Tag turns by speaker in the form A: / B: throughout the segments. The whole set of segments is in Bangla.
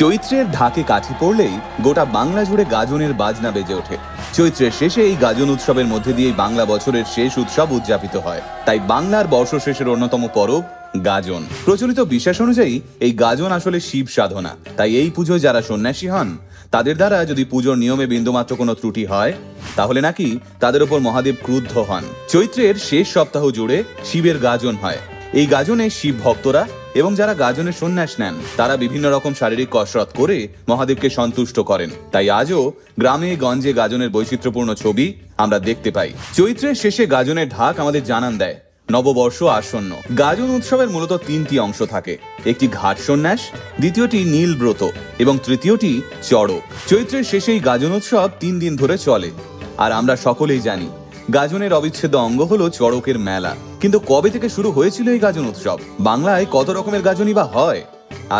A: চৈত্রের ঢাকে কাঠি পড়লেই গোটা বাংলা জুড়ে গাজনের বাজনা বেজে ওঠে। চৈত্রের শেষে এই গাজন উৎসবের মধ্যে দিয়েই বাংলা বছরের শেষ উৎসব উদযাপিত হয়। তাই বাংলার বর্ষশেষের অন্যতম পরব গাজন। প্রচলিত বিশ্বাস অনুযায়ী এই গাজন আসলে শিব সাধনা। তাই এই পুজোয় যারা সন্ন্যাসী হন তাদের দ্বারা যদি পুজোর নিয়মে বিন্দুমাত্র কোনো ত্রুটি হয় তাহলে নাকি তাদের উপর মহাদেব ক্রুদ্ধ হন। চৈত্রের শেষ সপ্তাহ জুড়ে শিবের গাজন হয়। এই গাজনে শিব ভক্তরা এবং যারা গাজনের সন্ন্যাস নেন তারা বিভিন্ন রকম শারীরিক কসরত করে মহাদেবকে সন্তুষ্ট করেন। তাই আজও গ্রামে গঞ্জে গাজনের বৈচিত্র্যপূর্ণ ছবি আমরা দেখতে পাই। চৈত্রের শেষে গাজনের ঢাক আমাদের জানান দেয় নববর্ষ আসন্ন। গাজন উৎসবের মূলত তিনটি অংশ থাকে। একটি ঘাট সন্ন্যাস, দ্বিতীয়টি নীল ব্রত এবং তৃতীয়টি চড়ক। চৈত্রের শেষেই গাজন উৎসব 3 দিন ধরে চলে। আর আমরা সকলেই জানি গাজনের অবিচ্ছেদ্য অঙ্গ হলো চড়কের মেলা। কিন্তু কবে থেকে শুরু হয়েছিল এই গাজন উৎসব? বাংলায় কত রকমের গাজনই বা হয়?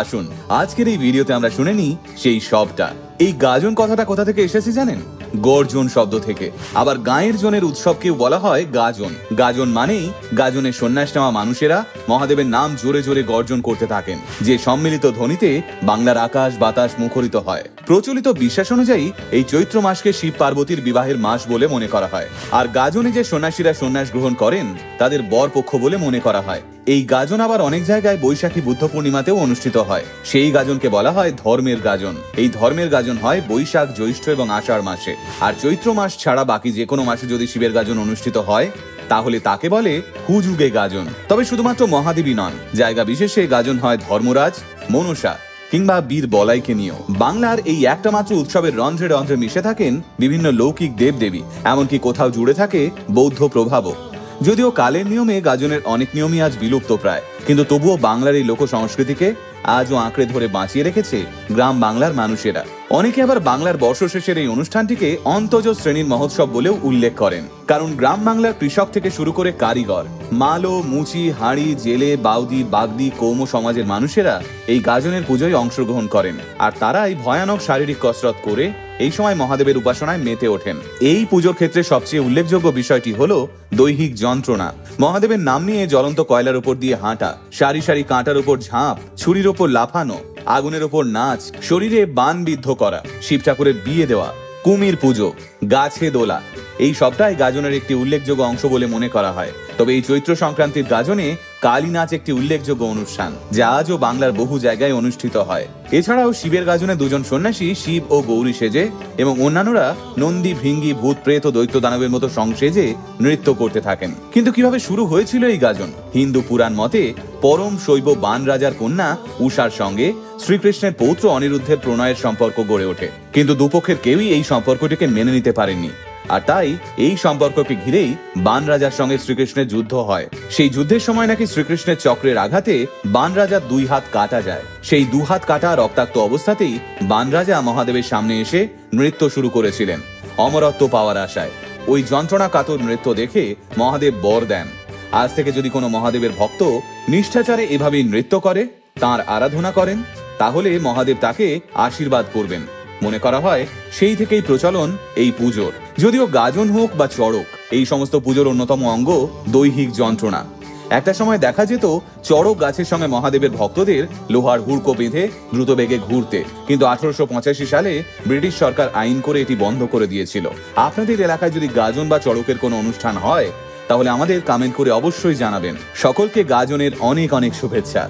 A: আসুন আজকের এই ভিডিওতে আমরা শুনে নিই সেই সবটা। এই গাজন কথাটা কোথা থেকে এসেছে জানেন? গর্জন শব্দ থেকে। আবার গায়ের জনের উৎসবকেও বলা হয় গাজন। গাজন মানেই গাজনের সন্ন্যাস নেওয়া মানুষেরা মহাদেবের নাম জোরে জোরে গর্জন করতে থাকেন, যে সম্মিলিত ধ্বনিতে বাংলার আকাশ বাতাস মুখরিত হয়। প্রচলিত বিশ্বাস অনুযায়ী এই চৈত্র মাসকে শিব পার্বতীর বিবাহের মাস বলে মনে করা হয়। আর গাজনে যে সন্ন্যাসীরা সন্ন্যাস গ্রহণ করেন তাদের বর পক্ষ বলে মনে করা হয়। এই গাজন আবার অনেক জায়গায় বৈশাখী বুদ্ধ পূর্ণিমাতেও অনুষ্ঠিত হয়। সেই গাজনকে বলা হয় ধর্মের গাজন। এই ধর্মের গাজন হয় বৈশাখ, জ্যৈষ্ঠ এবং আষাঢ় মাসে। আর চৈত্র মাস ছাড়া বাকি যে কোনো মাসে যদি শিবের গাজন অনুষ্ঠিত হয় তাহলে তাকে বলে হুযুগে গাজন। তবে শুধুমাত্র মহাদেবী নন, জায়গা বিশেষে গাজন হয় ধর্মরাজ, মনসা কিংবা বীর বলাইকে নিয়েও। বাংলার এই একটা মাত্র উৎসবের রন্ধ্রে রন্ধ্রে মিশে থাকেন বিভিন্ন লৌকিক দেবদেবী, এমনকি কোথাও জুড়ে থাকে বৌদ্ধ প্রভাবও। যদিও কালের নিয়মে গাজনের অনেক নিয়মই আজ বিলুপ্ত প্রায়, কিন্তু তবুও বাংলার এই লোক সংস্কৃতিকে আজও আঁকড়ে ধরে বাঁচিয়ে রেখেছে গ্রাম বাংলার মানুষেরা। অনেকে আবার বাংলার বর্ষশেষের এই অনুষ্ঠানটিকে অন্তজ শ্রেণীর মহোৎসব বলেও উল্লেখ করেন। কারণ গ্রাম বাংলার কৃষক থেকে শুরু করে কারিগর, মালো, মুচি, হাঁড়ি, জেলে, বাউদি, বাগদি, কৌম সমাজের মানুষেরা এই গাজনের পুজোয় অংশগ্রহণ করেন। আর তারা এই ভয়ানক শারীরিক কসরত করে এই সময় মহাদেবের উপাসনায় মেতে ওঠেন। এই পুজোর ক্ষেত্রে সবচেয়ে উল্লেখযোগ্য বিষয়টি হলো দৈহিক যন্ত্রণা। মহাদেবের নাম নিয়ে জ্বলন্ত কয়লার উপর দিয়ে হাঁটা, সারি সারি কাঁটার উপর ঝাঁপ, ছুরির ওপর লাফানো, আগুনের ওপর নাচ, শরীরে বান বিদ্ধ করা, শিব ঠাকুরের বিয়ে দেওয়া, কুমির পুজো, গাছে দোলা, এই সবটাই গাজনের একটি উল্লেখযোগ্য অংশ বলে মনে করা হয়। তবে এই চৈত্র সংক্রান্তির গাজনে কালী নাচ একটি উল্লেখযোগ্য অনুষ্ঠান, যা আজও বাংলার বহু জায়গায় অনুষ্ঠিত হয়। এছাড়াও শিবের গাজনে দুজন সন্ন্যাসী শিব ও গৌরী সেজে এবং অন্যান্যরা নন্দী, ভৃঙ্গি, ভূত, প্রেত ও দৈত্য দানবের মতো সংসেজে নৃত্য করতে থাকেন। কিন্তু কিভাবে শুরু হয়েছিল এই গাজন? হিন্দু পুরাণ মতে পরম শৈব বান রাজার কন্যা উষার সঙ্গে শ্রীকৃষ্ণের পৌত্র অনিরুদ্ধের প্রণয়ের সম্পর্ক গড়ে ওঠে। কিন্তু দুপক্ষের কেউই এই সম্পর্কটিকে মেনে নিতে পারেননি। আর তাই এই সম্পর্ককে ঘিরেই বান রাজার সঙ্গে শ্রীকৃষ্ণের যুদ্ধ হয়। সেই যুদ্ধের সময় নাকি শ্রীকৃষ্ণের চক্রের আঘাতে বান রাজার 2 হাত কাটা যায়। সেই 2 হাত কাটা রক্তাক্ত অবস্থাতেই বান রাজা মহাদেবের সামনে এসে নৃত্য শুরু করেছিলেন অমরত্ব পাওয়ার আশায়। ওই যন্ত্রণা কাতর নৃত্য দেখে মহাদেব বর দেন, আজ থেকে যদি কোনো মহাদেবের ভক্ত নিষ্ঠাচারে এভাবেই নৃত্য করে, তাঁর আরাধনা করেন, তাহলে মহাদেব তাকে আশীর্বাদ করবেন। মনে করা হয় সেই থেকেই প্রচলন এই পুজোর। যদিও গাজন হোক বা চড়ক, এই সমস্ত পুজোর অন্যতম অঙ্গ দৈহিক যন্ত্রণা। একটা সময় দেখা যেত চড়ক গাছের সঙ্গে মহাদেবের ভক্তদের লোহার হুড়কো বেঁধে দ্রুত বেগে ঘুরতে, কিন্তু 1885 সালে ব্রিটিশ সরকার আইন করে এটি বন্ধ করে দিয়েছিল। আপনাদের এলাকায় যদি গাজন বা চড়কের কোনো অনুষ্ঠান হয় তাহলে আমাদের কমেন্ট করে অবশ্যই জানাবেন। সকলকে গাজনের অনেক অনেক শুভেচ্ছা।